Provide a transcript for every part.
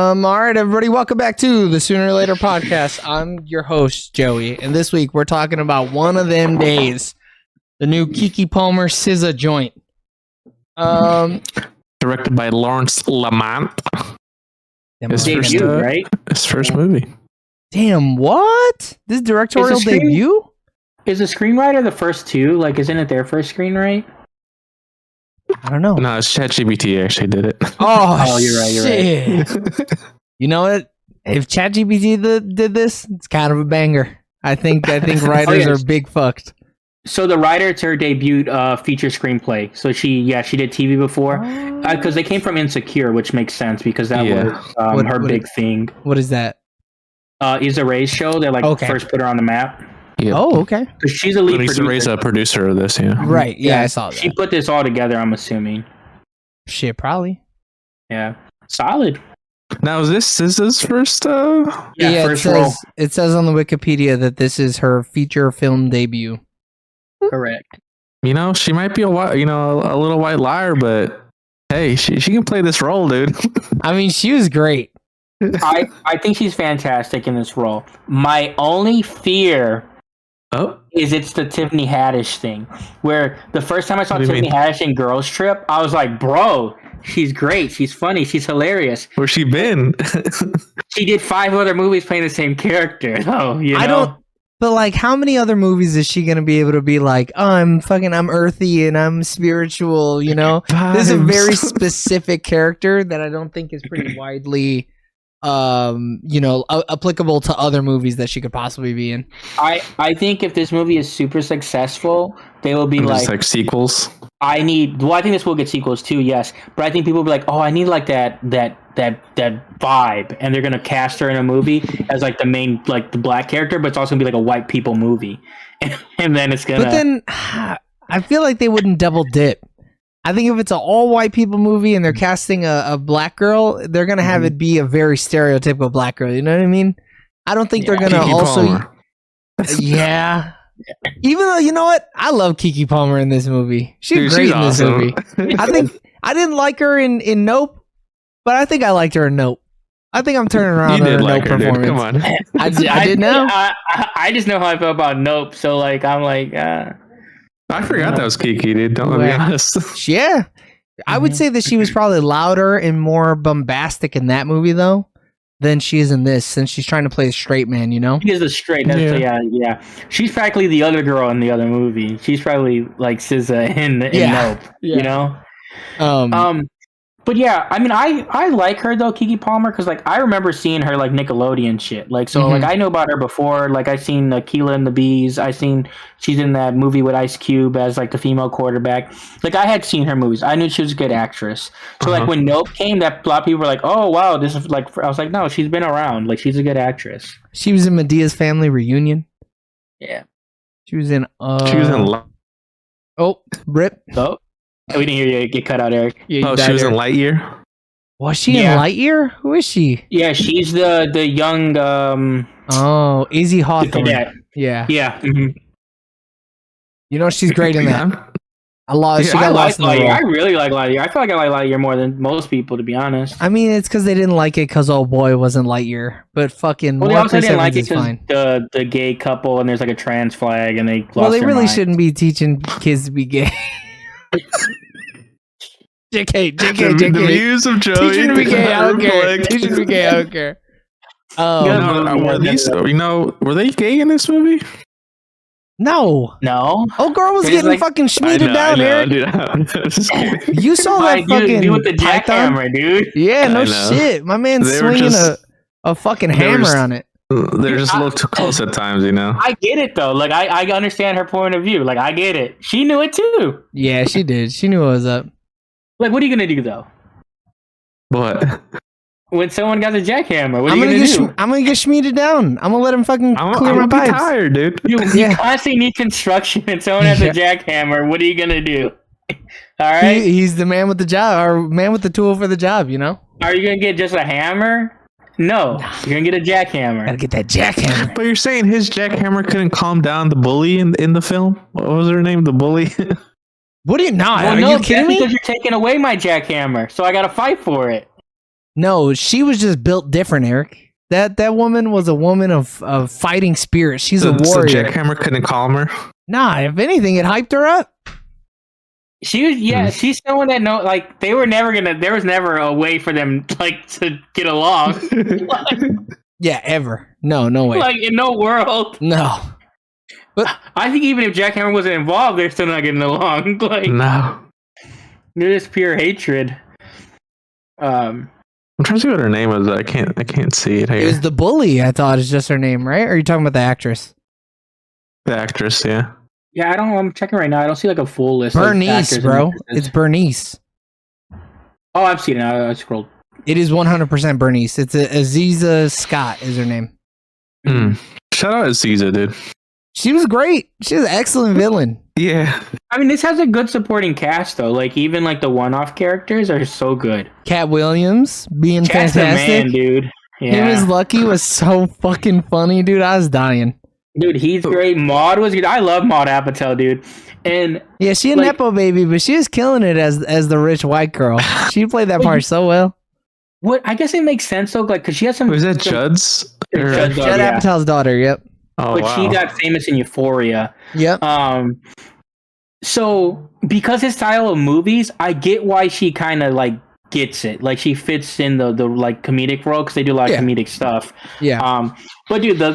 All right, everybody, welcome back to the Sooner or Later podcast. I'm your host, Joey, and this week we're talking about One of Them Days, the new Keke Palmer SZA joint. Directed by Lawrence Lamont. His Debut, right? His first movie. Damn, what? This directorial debut? Is the screenwriter the first two? Like, isn't it their first screenwrite? I don't know. No, it's ChatGPT actually did it. Oh, you're right. shit. You know what? If ChatGPT did this, it's kind of a banger. I think writers are big fucked. So the writer, it's her debut feature screenplay. So she did TV before, because they came from Insecure, which makes sense because that was her big thing. What is that? Issa Rae's show. They first put her on the map. Yep. Oh, okay. Because she's a lead Issa Rae's a producer of this, yeah. Right. Yeah, I saw that. She put this all together. I'm assuming. Shit, probably. Yeah, solid. Now, is this SZA's first? First role. It says on the Wikipedia that this is her feature film debut. Correct. You know, she might be a little white liar, but hey, she can play this role, dude. I mean, she was great. I think she's fantastic in this role. My only fear is it's the Tiffany Haddish thing, where the first time I saw Tiffany Haddish in Girls Trip, I was like, bro, she's great, she's funny, she's hilarious. Where's she been? She did 5 other movies playing the same character, though. But like, how many other movies is she gonna be able to be like, oh, I'm earthy and I'm spiritual, you know? This is a very specific character that I don't think is pretty widely applicable to other movies that she could possibly be in. I think if this movie is super successful, they will be like sequels. I think this will get sequels too, yes. But I think people will be like, oh, I need like that vibe, and they're gonna cast her in a movie as like the main, like the black character, but it's also gonna be like a white people movie. And then it's gonna. But then I feel like they wouldn't double dip. I think if it's an all white people movie and they're casting a black girl, they're gonna have it be a very stereotypical black girl. You know what I mean? I don't think they're gonna Keke also. Palmer. Yeah. Even though, you know what, I love Keke Palmer in this movie. She's great in this movie. I think I didn't like her in Nope, but I think I liked her in Nope. I think I'm turning around on her Nope performance. Dude. Come on. I did now. I just know how I feel about Nope, so like I'm like. I forgot that was Keke, dude. Don't let me be honest. Yeah. I would say that she was probably louder and more bombastic in that movie, though, than she is in this, since she's trying to play a straight man, you know? She is a straight. Yeah. She's practically the other girl in the other movie. She's probably like SZA in Nope, you know? But yeah, I mean, I like her though, Keke Palmer, because like I remember seeing her like Nickelodeon shit. Like like I know about her before. Like I seen Keela and the Bees. I seen she's in that movie with Ice Cube as like the female quarterback. Like I had seen her movies. I knew she was a good actress. So like when Nope came, that a lot of people were like, oh wow, this is like. I was like, no, she's been around. Like she's a good actress. She was in Medea's Family Reunion. Yeah. She was in. Rip. Oh. We didn't hear you get cut out, Eric. Yeah, she was in Lightyear? Was she in Lightyear? Who is she? Yeah, she's the young... Izzy Hawthorne. Yeah. Yeah. Mm-hmm. You know, she's great in that. She got lost in the role. I really like Lightyear. I feel like I like Lightyear more than most people, to be honest. I mean, it's because they didn't like it because old boy wasn't Lightyear. But fucking they also didn't like it because the gay couple and there's like a trans flag and they lost Well, they their really mind. shouldn't be teaching kids to be gay. JK. The views of Joey. Teaching to be gay, I don't care. Teaching to be gay, I don't care. Were they gay in this movie? No. Oh, girl was getting like, fucking schmeeded down, Eric. Dude, you saw that fucking dude with the jackhammer, dude. Yeah, no shit. My man's swinging a fucking hammer on it. They're just a little too close at times, you know? I get it, though. Like, I understand her point of view. Like, I get it. She knew it, too. Yeah, she did. She knew what was up. Like, what are you going to do, though? What? When someone got a jackhammer, what are you going to do? I'm going to get schmeeded down. I'm going to let him fucking clear my pipes. I'm tired, dude. You constantly need construction and someone has a jackhammer. What are you going to do? All right? He's the man with the job, or man with the tool for the job, you know? Are you going to get just a hammer? No, you're gonna get a jackhammer. Gotta get that jackhammer. But you're saying his jackhammer couldn't calm down the bully in the film? What was her name? The bully? What do you know? Well, are you kidding me? Because you're taking away my jackhammer, so I gotta fight for it. No, she was just built different, Eric. That woman was a woman of fighting spirit. She's a warrior. So Jackhammer couldn't calm her? Nah, if anything, it hyped her up. She was, she's someone that they were never gonna. There was never a way for them to get along. Yeah, ever. No way. Like in no world. No. But I think even if Jackhammer wasn't involved, they're still not getting along. No. They're just pure hatred. I'm trying to see what her name was. I can't see it here. It was the bully. I thought is just her name, right? Or are you talking about the actress? The actress, yeah. Yeah, I don't know. I'm checking right now. I don't see a full list. Bernice, bro. It's Bernice. Oh, I've seen it. I scrolled. It is 100% Bernice. It's Aziza Scott is her name. Shout out Aziza, dude. She was great. She was an excellent villain. Yeah. I mean, this has a good supporting cast, though. Even the one-off characters are so good. Cat Williams being Cat's fantastic. The man, dude. Yeah. Him as Lucky was so fucking funny, dude. I was dying. Dude, he's great. Maud was good. I love Maud Apatow, dude. And yeah, she a nepo baby, but she was killing it as the rich white girl. She played that part so well. What I guess it makes sense though, because she has some. Was that Judd's? Judd Apatow's daughter. Yep. Oh, but she got famous in Euphoria. Yep. So because his style of movies, I get why she kind of gets it. She fits in the comedic role because they do a lot of comedic stuff. Yeah. But dude, and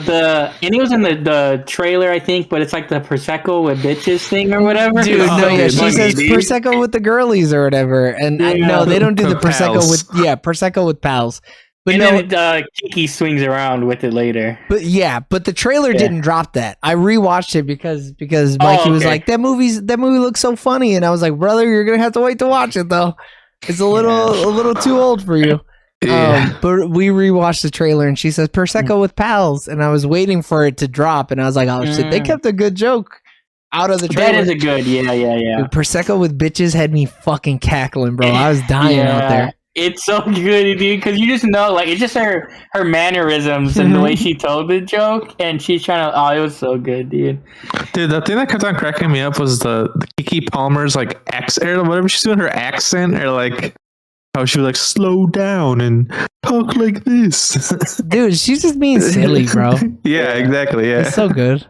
it was in the trailer, I think, but it's the Prosecco with bitches thing or whatever. Dude, she says Prosecco with the girlies or whatever, and no, they don't do the Prosecco with Prosecco with pals. But and then Kiki swings around with it later. But the trailer didn't drop that. I rewatched it because Mikey was like, that movie looks so funny, and I was like, brother, you're gonna have to wait to watch it though. It's a little too old for you. But we rewatched the trailer, and she says Prosecco with pals, and I was waiting for it to drop, and I was like, oh shit, they kept a good joke out of the trailer. That is a good, yeah. Dude, Prosecco with bitches had me fucking cackling, bro. I was dying out there. It's so good, dude, because you just know, it's just her mannerisms and the way she told the joke, and she's trying to. Oh, it was so good, dude. Dude, the thing that kept on cracking me up was the Keke Palmer's accent, or whatever she's doing, her accent, or how she would slow down and talk like this. Dude, she's just being silly, bro. Yeah, exactly. Yeah, it's so good.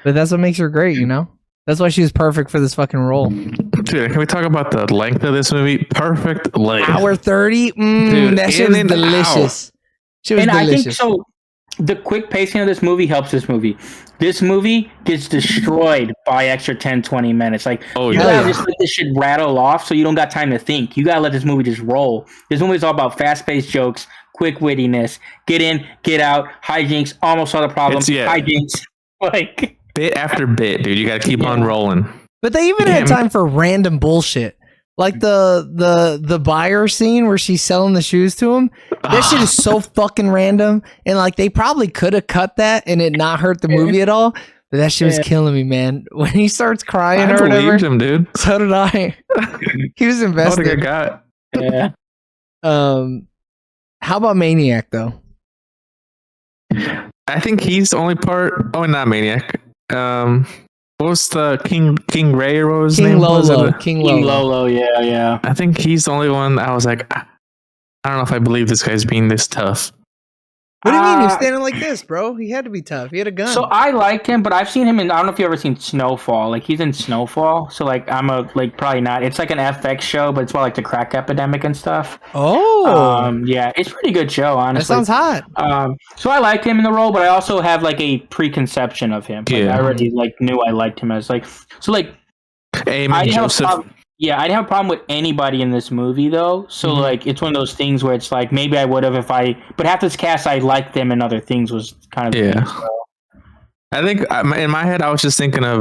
But that's what makes her great, you know. That's why she was perfect for this fucking role. Dude, can we talk about the length of this movie? Perfect length. Hour 30? Dude, that shit was delicious. She was delicious. I think so. The quick pacing of this movie helps this movie. This movie gets destroyed by extra 10, 20 minutes. You gotta just let this shit rattle off so you don't got time to think. You gotta let this movie just roll. This movie is all about fast-paced jokes, quick wittiness, get in, get out, hijinks, almost saw the problem, hijinks. Bit after bit, dude. You gotta keep on rolling. But they even had time for random bullshit. Like the buyer scene where she's selling the shoes to him. That shit is so fucking random. And they probably could have cut that and it not hurt the movie at all. But that shit was killing me, man. When he starts crying or whatever. I believed him, dude. So did I. He was invested. What a good guy. Yeah. How about Maniac though? I think he's the only part. Oh, not Maniac. What was the King Ray or what was his name? King Lolo. Yeah. I think he's the only one. I was like, I don't know if I believe this guy's being this tough. What do you mean? He's standing like this, bro. He had to be tough. He had a gun. So I liked him, but I've seen him in. I don't know if you've ever seen Snowfall. He's in Snowfall. So I'm probably not. It's an FX show, but it's about the crack epidemic and stuff. Oh. Yeah, it's a pretty good show, honestly. That sounds hot. So I liked him in the role, but I also have a preconception of him. I already knew I liked him as Amen, Joseph. Yeah, I didn't have a problem with anybody in this movie, though. So, it's one of those things where it's maybe I would have if I... But half this cast, I liked them and other things was kind of... Yeah. I think, in my head, I was just thinking of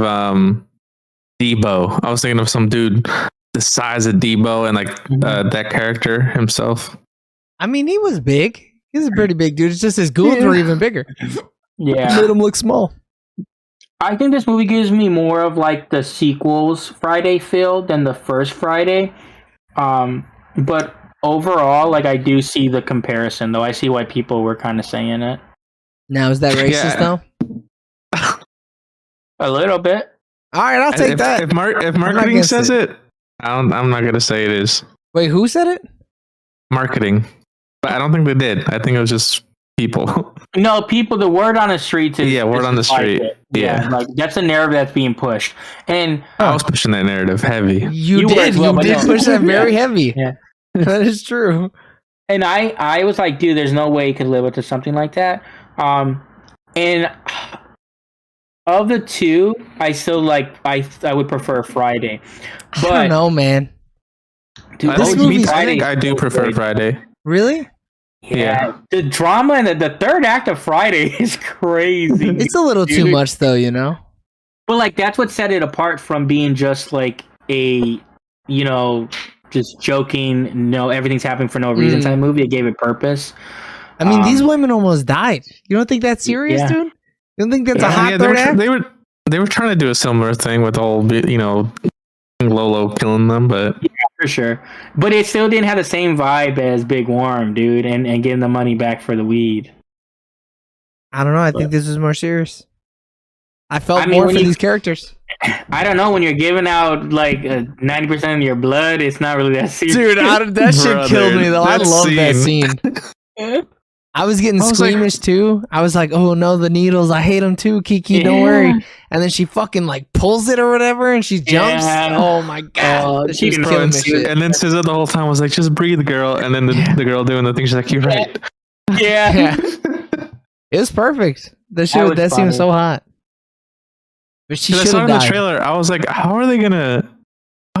Debo. I was thinking of some dude the size of Debo and, that character himself. I mean, he was big. He was a pretty big dude. It's just his goons were even bigger. Yeah. Made him look small. I think this movie gives me more of the sequels Friday feel than the first Friday. But overall, I do see the comparison, though. I see why people were kind of saying it. Now, is that racist, though? A little bit. All right, I'll take that. If marketing says it, I'm not going to say it is. Wait, who said it? marketing, but I don't think they did. I think it was just people. No, people. The word on the streets is word on the street. Yeah, like that's a narrative that's being pushed, and I was pushing that narrative heavy. You did push that very heavy. Yeah, that is true. And I was like, dude, there's no way he could live up to something like that. And of the two, I still like I would prefer Friday. But I don't know, man. Dude, I think I do prefer Friday. Really? Yeah. The drama in the third act of Friday is crazy. It's a little too much, though, you know? Well, like, that's what set it apart from being just like a, just joking, everything's happening for no reason type movie. It gave it purpose. I mean, these women almost died. You don't think that's serious, dude? You don't think that's a hot third act? They were trying to do a similar thing with all, Lolo killing them, but yeah, for sure. But it still didn't have the same vibe as Big Worm, dude, and getting the money back for the weed. I don't know. I think this was more serious. I felt more for these characters. I don't know, when you're giving out like 90% of your blood, it's not really that serious. Dude, that shit killed me though. I love that scene. I was getting squeamish too. I was like, oh no, the needles. I hate them too, Kiki. Don't worry. And then she fucking like pulls it or whatever and she jumps. Yeah. Oh my God. She was killing me. And then SZA the whole time was like, just breathe, girl. And then the girl doing the thing, she's like, you're right. Yeah. It was perfect. That seemed so hot. But she should have died. In the trailer, I was like, how is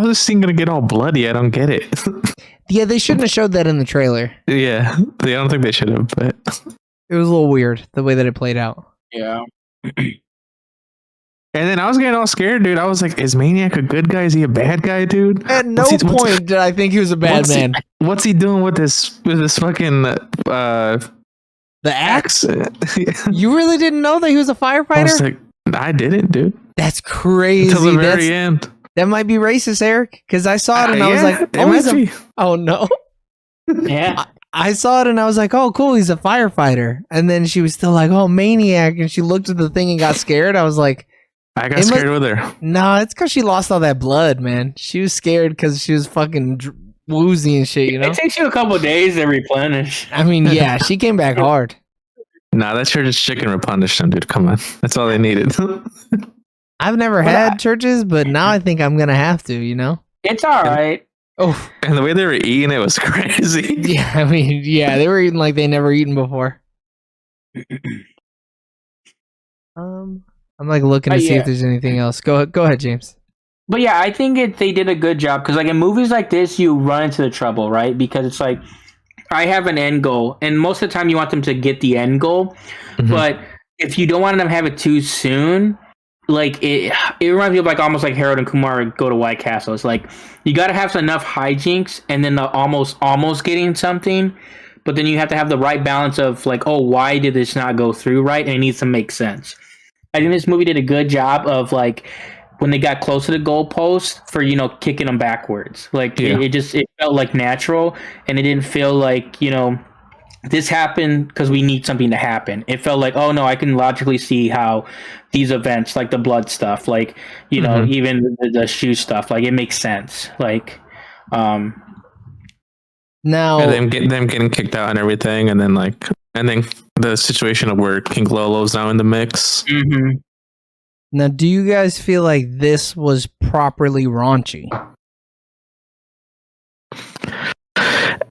this scene gonna get all bloody? I don't get it. Yeah, they shouldn't have showed that in the trailer. Yeah, I don't think they should have, but it was a little weird the way that it played out. Yeah. And then I was getting all scared, dude. I was like, is Maniac a good guy? Is he a bad guy, dude? At no point did I think he was a bad man. What's he doing with this fucking the axe? You really didn't know that he was a firefighter? I was like, I didn't, dude. That's crazy. Until the very end. That might be racist, Eric, because I saw it and I was like, oh no. Yeah. I saw it and I was like, oh, cool, he's a firefighter. And then she was still like, oh, Maniac. And she looked at the thing and got scared. I was like, I got scared with her. No, it's because she lost all that blood, man. She was scared because she was fucking woozy and shit, you know? It takes you a couple of days to replenish. I mean, yeah, she came back hard. Nah, that church's chicken replenished them, dude. Come on. That's all they needed. I've never had churches, but now I think I'm going to have to, you know? It's all right. Oh, and the way they were eating it was crazy. Yeah, I mean, yeah, they were eating like they never eaten before. I'm like looking to see if there's anything else. Go ahead, James. But yeah, I think they did a good job because like in movies like this, you run into the trouble, right? Because it's like I have an end goal, and most of the time you want them to get the end goal, but if you don't want them to have it too soon. Like it reminds me of like almost like Harold and Kumar go to White Castle. It's like you got to have enough hijinks and then the almost getting something, but then you have to have the right balance of like, oh, why did this not go through right? And it needs to make sense. I think this movie did a good job of like when they got close to the goalpost for kicking them backwards. Like it felt like natural, and it didn't feel like this happened because we need something to happen. It felt like, oh no, I can logically see how these events, like the blood stuff, like even the shoe stuff, like it makes sense. Like, now and them getting kicked out and everything, and then the situation of where King Lolo's now in the mix. Now, do you guys feel like this was properly raunchy?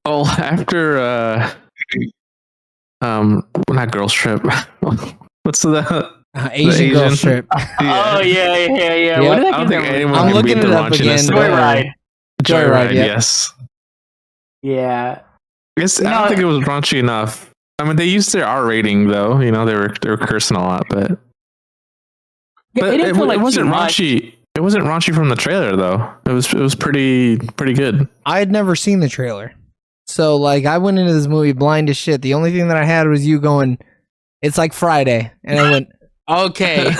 Oh, after not Girls Trip. What's the Asian Girls Trip? Oh yeah. Yep. What did I don't think anyone I'm can looking beat it the up again. raunchiness. Joyride, yes. Yeah. I don't think it was raunchy enough. I mean, they used their R rating though. They were cursing a lot, but it wasn't raunchy. It wasn't raunchy from the trailer though. It was pretty good. I had never seen the trailer. So, like, I went into this movie blind as shit. The only thing that I had was you going, it's like Friday. And I went, okay,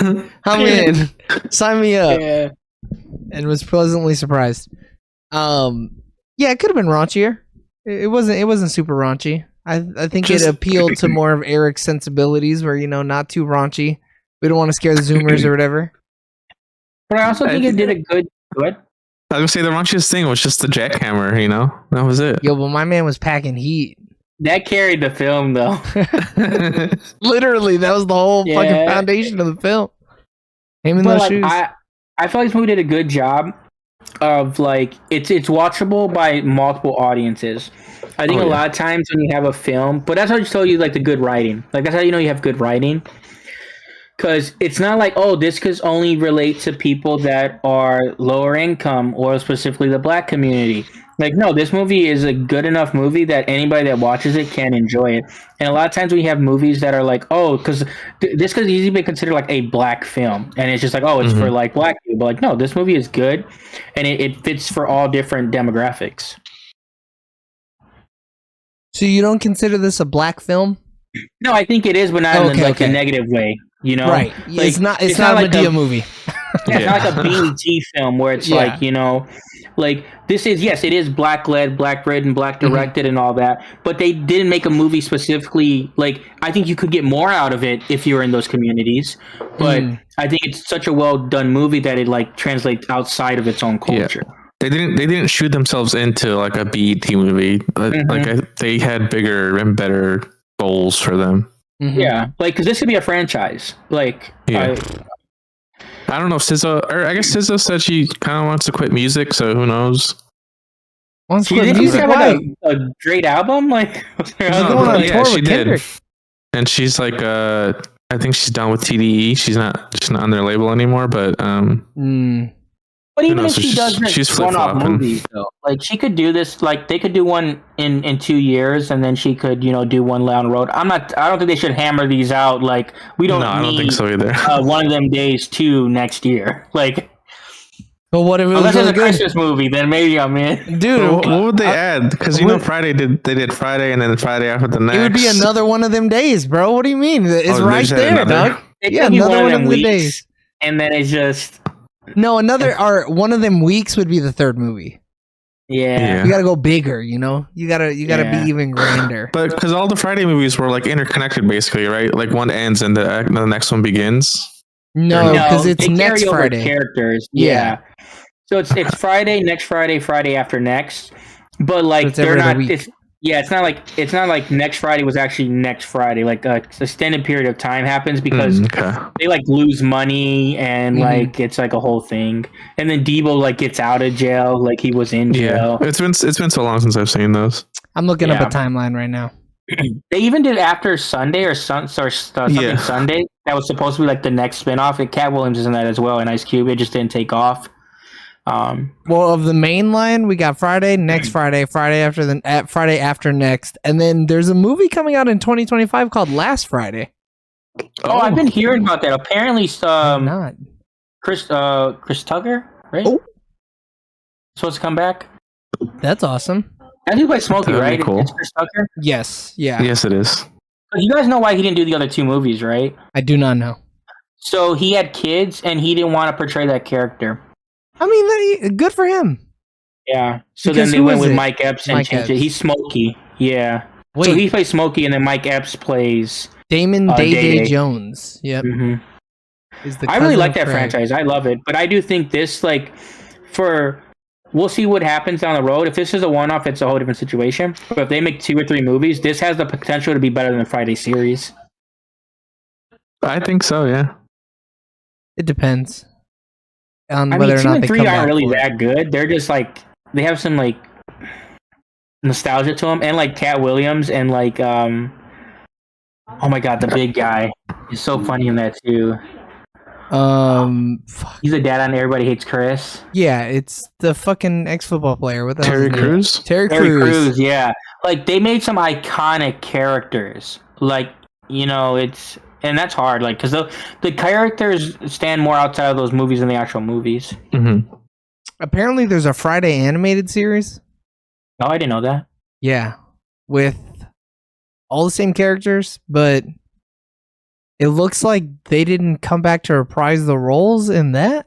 I'm in. Sign me up. Yeah. And was pleasantly surprised. Yeah, it could have been raunchier. It wasn't super raunchy. I think it appealed to more of Eric's sensibilities where, not too raunchy. We don't want to scare the Zoomers or whatever. But I also think it did a good... I was gonna say the raunchiest thing was just the jackhammer. You know, that was it. Yo, but my man was packing heat. That carried the film, though. Literally, that was the whole fucking foundation of the film. Him in those shoes. I feel like this movie did a good job of like it's watchable by multiple audiences. I think a lot of times when you have a film, but that's how you tell you like the good writing. Like that's how you know you have good writing. Because it's not like, oh, this could only relate to people that are lower income or specifically the black community. Like, no, this movie is a good enough movie that anybody that watches it can enjoy it. And a lot of times we have movies that are like, oh, because this could easily be considered like a black film. And it's just like, oh, it's for like black people. But like, no, this movie is good. And it fits for all different demographics. So you don't consider this a black film? No, I think it is, but not in like a negative way. You know, right? Like, it's not a like Madea movie. It's not like a BET film where it's like, you know, like this is, yes, it is black led, black written, black directed and all that, but they didn't make a movie specifically. Like, I think you could get more out of it if you were in those communities, but I think it's such a well done movie that it like translates outside of its own culture. Yeah. They didn't shoot themselves into like a BET movie. They had bigger and better goals for them. Yeah, like because this could be a franchise. Like, I don't know if SZA, or I guess SZA said she kind of wants to quit music, so who knows? She did have like a great album, like she did. And she's like, I think she's done with TDE. She's not on their label anymore, but But even if she does this one-off movies, though, like she could do this, like they could do one in 2 years, and then she could, you know, do one down the road. I don't think they should hammer these out. Like we don't. No, I don't think so either. One of them days too next year. Like, but what if it was unless really it's a Christmas movie, then maybe I'm in. Dude, what would they add? Because you know, Friday they did Friday, and then Friday after the next. It would be another one of them days, bro. What do you mean? It's right there, dog. Yeah, another one of them days, and then it's just. No, one of them weeks would be the third movie. Yeah. You gotta go bigger, you know? You gotta be even grander. But because all the Friday movies were like interconnected basically, right? Like one ends and the next one begins. No, because it's next Friday. Characters. Yeah. So it's Friday, next Friday, Friday after next. But like so they're not it's not like next Friday was actually next Friday. Like a extended period of time happens because they like lose money and like it's like a whole thing. And then Debo like gets out of jail, like he was in jail. Yeah. It's been so long since I've seen those. I'm looking up a timeline right now. They even did After Sunday or something Sunday that was supposed to be like the next spinoff. And Cat Williams is in that as well, and Ice Cube. It just didn't take off. Well, of the main line, we got Friday, next Friday, Friday after next, and then there's a movie coming out in 2025 called Last Friday. Oh, I've been hearing about that. Apparently, not Chris Tucker, right? Oh. Supposed to come back. That's awesome. I think by Smokey, right? Cool. It's Chris Tucker. Yes, yeah. Yes, it is. But you guys know why he didn't do the other two movies, right? I do not know. So he had kids, and he didn't want to portray that character. I mean, good for him. Yeah. So because then they went with Mike Epps and changed it. He's Smokey. Yeah. Wait. So he plays Smokey, and then Mike Epps plays Damon Day Jones. Yep. Mm-hmm. I really like that franchise. I love it, but I do think this, like, we'll see what happens down the road. If this is a one-off, it's a whole different situation. But if they make 2 or 3 movies, this has the potential to be better than the Friday series. I think so. Yeah. It depends. I mean, 2 and 3 aren't really that good. They're just like they have some like nostalgia to them, and like Cat Williams and like oh my god, the big guy is so funny in that too. He's a dad on Everybody Hates Chris. Yeah, it's the fucking ex-football player with Terry Crews. Terry Crews, yeah. Like they made some iconic characters. Like, you know, and that's hard, like, because the characters stand more outside of those movies than the actual movies. Mm-hmm. Apparently, there's a Friday animated series. Oh, I didn't know that. Yeah, with all the same characters, but it looks like they didn't come back to reprise the roles in that.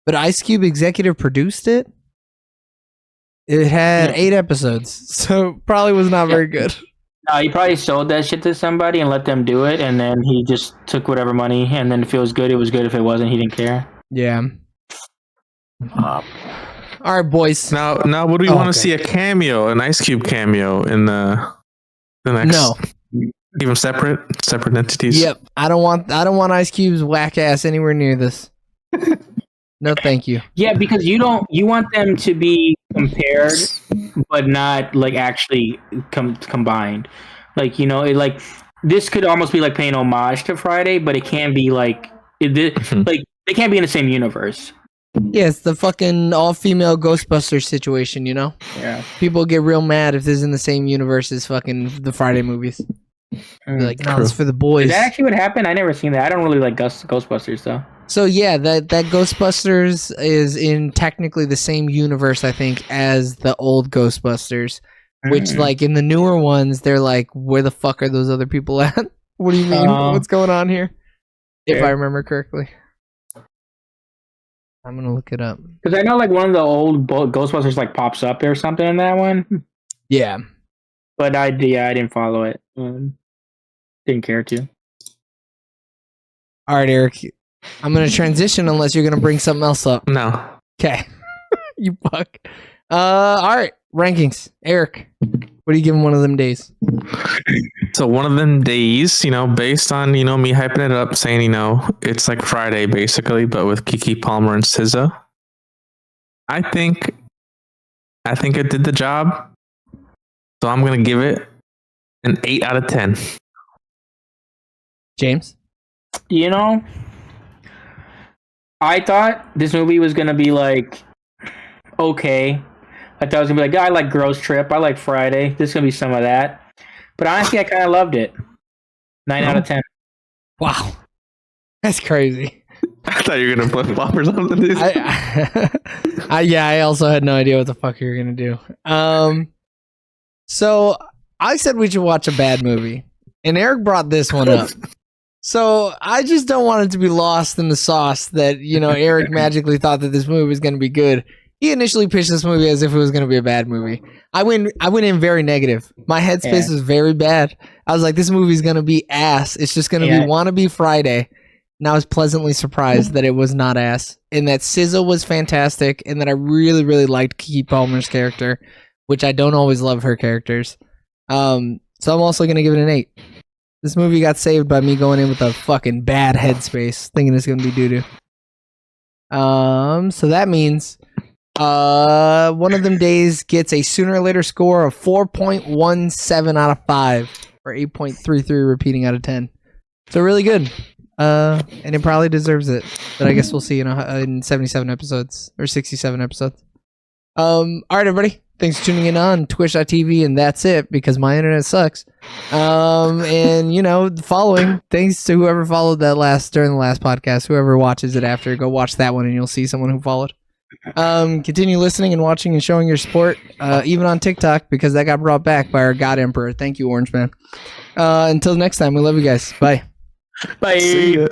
But Ice Cube executive produced it. It had 8 episodes, so probably was not very good. He probably sold that shit to somebody and let them do it, and then he just took whatever money, and then if it was good, it was good. If it wasn't, he didn't care. Yeah. All All right, boys. Now, would we want to see a cameo, an Ice Cube cameo in the next? No. Even separate entities. Yep. I don't want Ice Cube's whack ass anywhere near this. No, thank you. Yeah, because you want them to be compared, but not like actually combined. Like, you know, like this could almost be like paying homage to Friday, but it can be like like they can't be in the same universe. Yeah, it's the fucking all-female Ghostbusters situation, you know? Yeah. People get real mad if this is in the same universe as fucking the Friday movies. Be like, no, it's for the boys. Is that actually what happened? I never seen that. I don't really like Ghostbusters, though. So, yeah, that Ghostbusters is in technically the same universe, I think, as the old Ghostbusters. Which, like, in the newer ones, they're like, where the fuck are those other people at? What do you mean? What's going on here? If I remember correctly. I'm gonna look it up. Because I know, like, one of the old Ghostbusters, like, pops up or something in that one. Yeah. But I didn't follow it. Didn't care to. All right, Eric. I'm gonna transition unless you're gonna bring something else up. No. Okay. You fuck. All right. Rankings. Eric, what are you giving one of them days? So one of them days, you know, based on, you know, me hyping it up, saying, you know, it's like Friday basically, but with Keke Palmer and SZA. I think it did the job. So I'm gonna give it an 8 out of 10. James? You know, I thought this movie was gonna be like okay. I thought it was gonna be like, I like Girls Trip, I like Friday. This is gonna be some of that. But honestly, I kind of loved it. 9 out of 10. Wow, that's crazy. I thought you were gonna flip flop or something. Dude. I also had no idea what the fuck you were gonna do. So I said we should watch a bad movie, and Eric brought this one up. So I just don't want it to be lost in the sauce that, you know, Eric magically thought that this movie was gonna be good. He initially pitched this movie as if it was going to be a bad movie. I went in very negative. My headspace was very bad. I was like, this movie's going to be ass. It's just going to be Wannabe Friday. And I was pleasantly surprised that it was not ass. And that SZA was fantastic. And that I really, really liked Keke Palmer's character, which I don't always love her characters. So I'm also going to give it an 8. This movie got saved by me going in with a fucking bad headspace, thinking it's going to be doo-doo. So that means... one of them days gets a Sooner or Later score of 4.17 out of 5 or 8.33 repeating out of 10. So really good. And it probably deserves it. But I guess we'll see in 77 episodes or 67 episodes. All right, everybody. Thanks for tuning in on Twitch.tv, and that's it because my internet sucks. And you know, following, thanks to whoever followed that during the last podcast, whoever watches it after, go watch that one and you'll see someone who followed. Continue listening and watching and showing your support, even on TikTok, because that got brought back by our God Emperor. Thank you, Orange Man. Until next time, we love you guys. Bye. Bye.